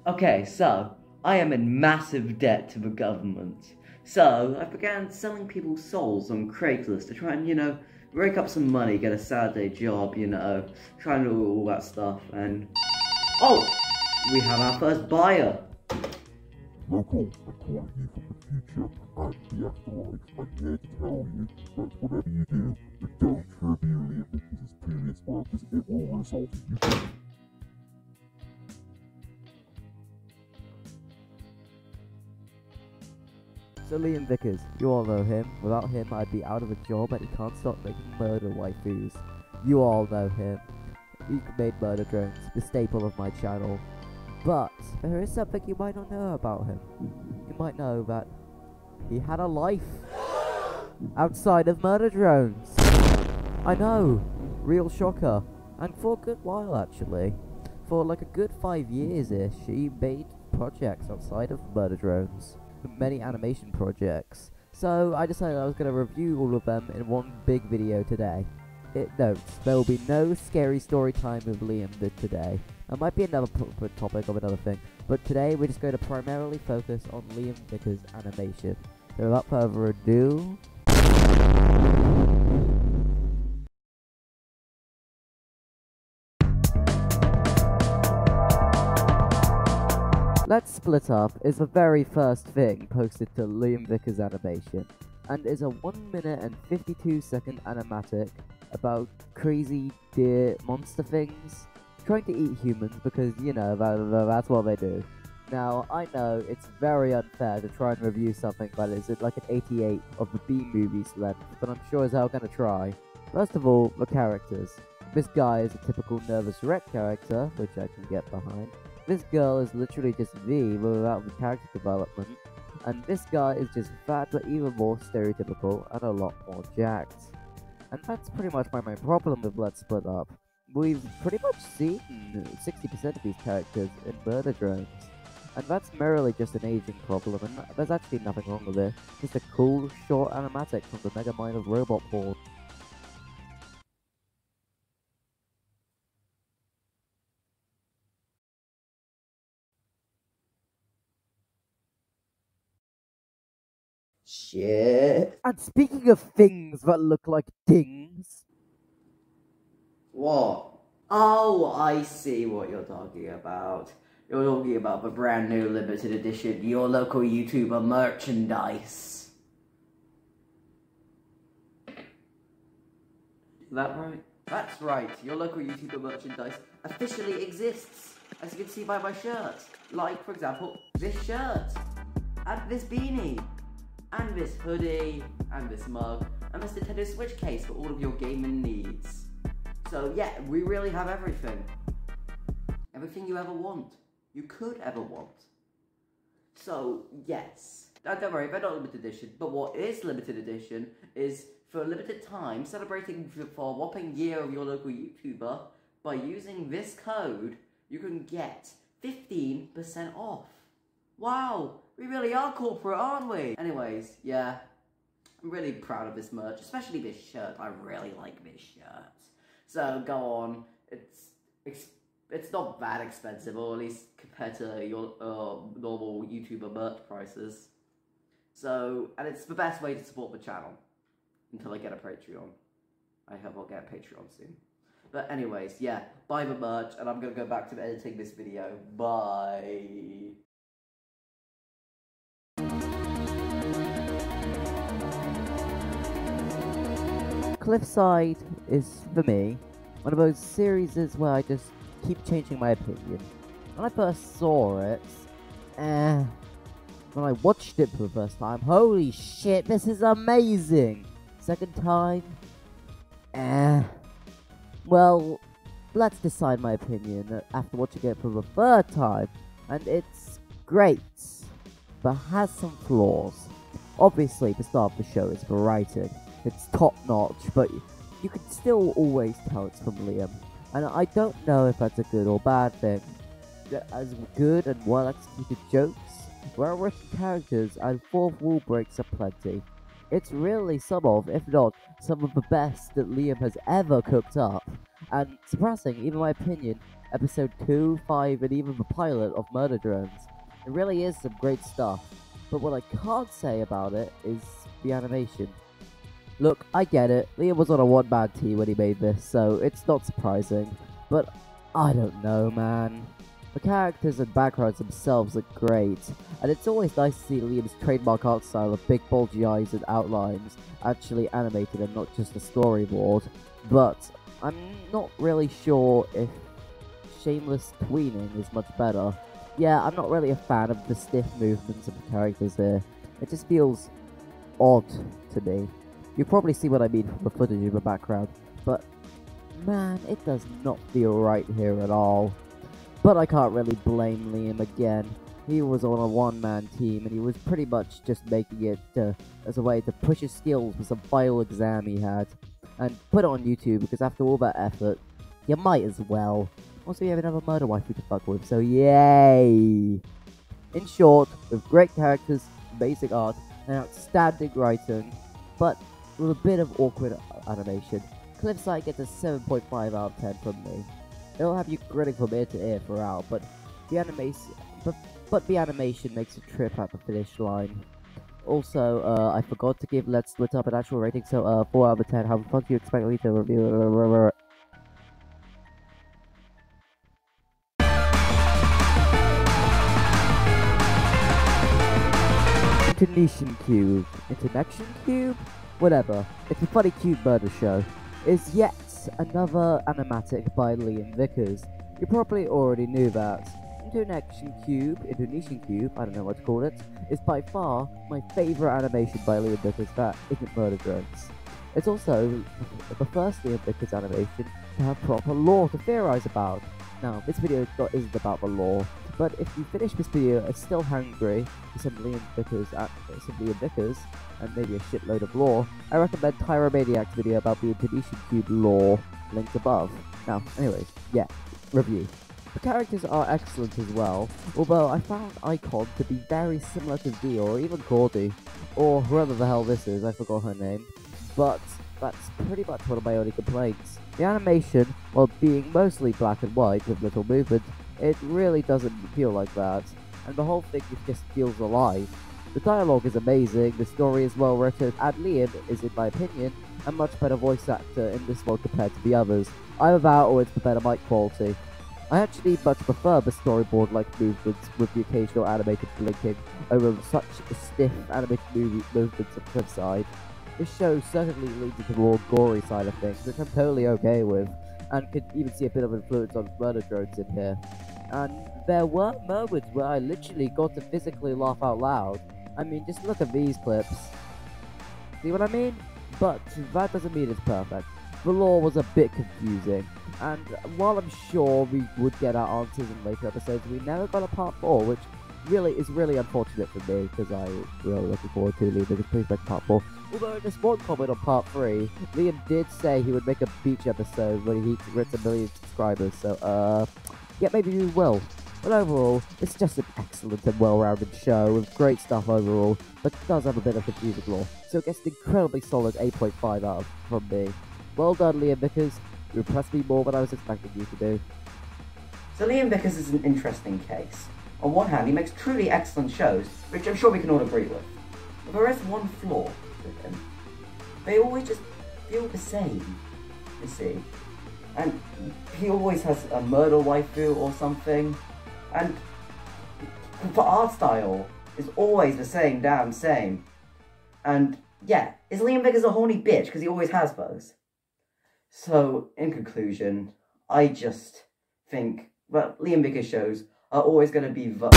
Okay, so I am in massive debt to the government. So I began selling people's souls on Craigslist to try and, rake up some money, get a Saturday job, try and do all that stuff. And oh, we have our first buyer. Local, I'm calling you from the future and the afterlife. I'm here to tell you that whatever you do, don't review Liam Vickers' previous work, as it will result in you. So Liam Vickers, you all know him. Without him, I'd be out of a job and he can't stop making murder waifus. You all know him. He made murder drones, the staple of my channel. But there is something you might not know about him. You might know that he had a life outside of murder drones. I know, real shocker. And for a good while actually. For like a good 5 years-ish, he made projects outside of murder drones. Many animation projects. So I decided I was going to review all of them in one big video today. It notes, there will be no scary story time with Liam today. There might be another topic of another thing, but today we're just going to primarily focus on Liam Vickers' animation. So without further ado... Let's Split Up is the very first thing posted to Liam Vickers' animation, and is a 1 minute and 52-second animatic about crazy deer monster things trying to eat humans because, that's what they do. Now, I know it's very unfair to try and review something that is like an 88 of the B-movie's length, but I'm sure as hell gonna try. First of all, the characters. This guy is a typical nervous wreck character, which I can get behind. This girl is literally just V without the character development, and this guy is just fat but even more stereotypical and a lot more jacked. And that's pretty much my main problem with Let's Split Up. We've pretty much seen 60% of these characters in murder drones, and that's merely just an aging problem, and there's actually nothing wrong with it. Just a cool, short animatic from the Megamind of Robot Porn. Shit. And speaking of things that look like dings... What? Oh, I see what you're talking about. You're talking about the brand new limited edition Your Local YouTuber merchandise. Is that right? That's right, Your Local YouTuber merchandise officially exists, as you can see by my shirt. Like, for example, this shirt, and this beanie, and this hoodie, and this mug, and this Nintendo Switch case for all of your gaming needs. So yeah, we really have everything. Everything you ever want. You could ever want. So, yes. Don't worry, they're not limited edition, but what is limited edition is, for a limited time, celebrating for a whopping year of Your Local YouTuber, by using this code, you can get 15% off. Wow, we really are corporate, aren't we? Anyways, yeah, I'm really proud of this merch, especially this shirt. I really like this shirt. So go on, it's not that expensive, or at least compared to your normal YouTuber merch prices. So, and it's the best way to support the channel until I get a Patreon. I hope I'll get a Patreon soon. But anyways, yeah, buy the merch, and I'm gonna go back to editing this video. Bye. Cliffside is, for me, one of those series where I just keep changing my opinion. When I first saw it, when I watched it for the first time, holy shit, this is amazing! Second time, well, let's decide my opinion after watching it for the third time, and it's great, but has some flaws. Obviously, the star of the show is the writing. It's top-notch, but you can still always tell it's from Liam. And I don't know if that's a good or bad thing. As good and well-executed jokes, well-written characters, and fourth wall breaks aplenty. It's really some of, if not some of the best that Liam has ever cooked up. and surpassing, even my opinion, episode 2, 5, and even the pilot of Murder Drones. It really is some great stuff, but what I can't say about it is the animation. Look, I get it, Liam was on a one-man team when he made this, so it's not surprising, but I don't know, man. The characters and backgrounds themselves look great, and it's always nice to see Liam's trademark art style of big bulgy eyes and outlines actually animated and not just a storyboard, but I'm not really sure if shameless tweening is much better. Yeah, I'm not really a fan of the stiff movements of the characters here. It just feels odd to me. You probably see what I mean from the footage in the background, but man, it does not feel right here at all. But I can't really blame Liam again. He was on a one-man team, and he was pretty much just making it as a way to push his skills for some final exam he had, and put it on YouTube, because after all that effort, you might as well. Also, you have another murder waifu to fuck with, so yay! In short, with great characters, basic art, and outstanding writing, but with a bit of awkward animation, Cliffside gets a 7.5 out of 10 from me. It'll have you grinning from ear to ear throughout, but the animation makes a trip at the finish line. Also, I forgot to give Let's Split Up an actual rating, so 4 out of 10. How the fuck do you expect me to review? Internecion Cube? Whatever. It's a funny cube murder show. Is yet another animatic by Liam Vickers. You probably already knew that. Internecion Cube, I don't know what to call it, is by far my favourite animation by Liam Vickers that isn't Murder Drones. It's also the first Liam Vickers animation to have proper lore to theorise about. Now, this video isn't about the lore, but if you finish this video and still hungry for some Liam Vickers and maybe a shitload of lore, I recommend Tyromaniac's video about the Internecion Cube lore, linked above. Now, anyways, yeah, review. The characters are excellent as well, although I found Icon to be very similar to V or even Cordy, or whoever the hell this is, I forgot her name, but that's pretty much one of my only complaints. The animation, while being mostly black and white with little movement, it really doesn't feel like that, and the whole thing just feels alive. The dialogue is amazing, the story is well written, and Liam is, in my opinion, a much better voice actor in this one compared to the others. Either that or it's the better mic quality. I actually much prefer the storyboard-like movements with the occasional animated blinking over such stiff animated movements of Cliffside. This show certainly leans into the more gory side of things, which I'm totally okay with, and could even see a bit of influence on Murder Drones in here. And there were moments where I literally got to physically laugh out loud. I mean, just look at these clips. See what I mean? But that doesn't mean it's perfect. The lore was a bit confusing, and while I'm sure we would get our answers in later episodes, we never got a part 4, which is really unfortunate for me, because I really looking forward to Liam please make part 4. Although in this one comment on part 3, Liam did say he would make a beach episode when he hits 1 million subscribers, so yeah, maybe we will. But overall, it's just an excellent and well-rounded show with great stuff overall, but it does have a bit of confusing lore, so it gets an incredibly solid 8.5 out from me. Well done, Liam Vickers. You impressed me more than I was expecting you to do. So Liam Vickers is an interesting case. On one hand, he makes truly excellent shows, which I'm sure we can all agree with. But there is one flaw with him. They always just feel the same, you see. And he always has a murder waifu or something. And the art style is always the same damn same. And yeah, is Liam Vickers a horny bitch? Because he always has those. So, in conclusion, I just think that Liam Vickers shows are always going to be the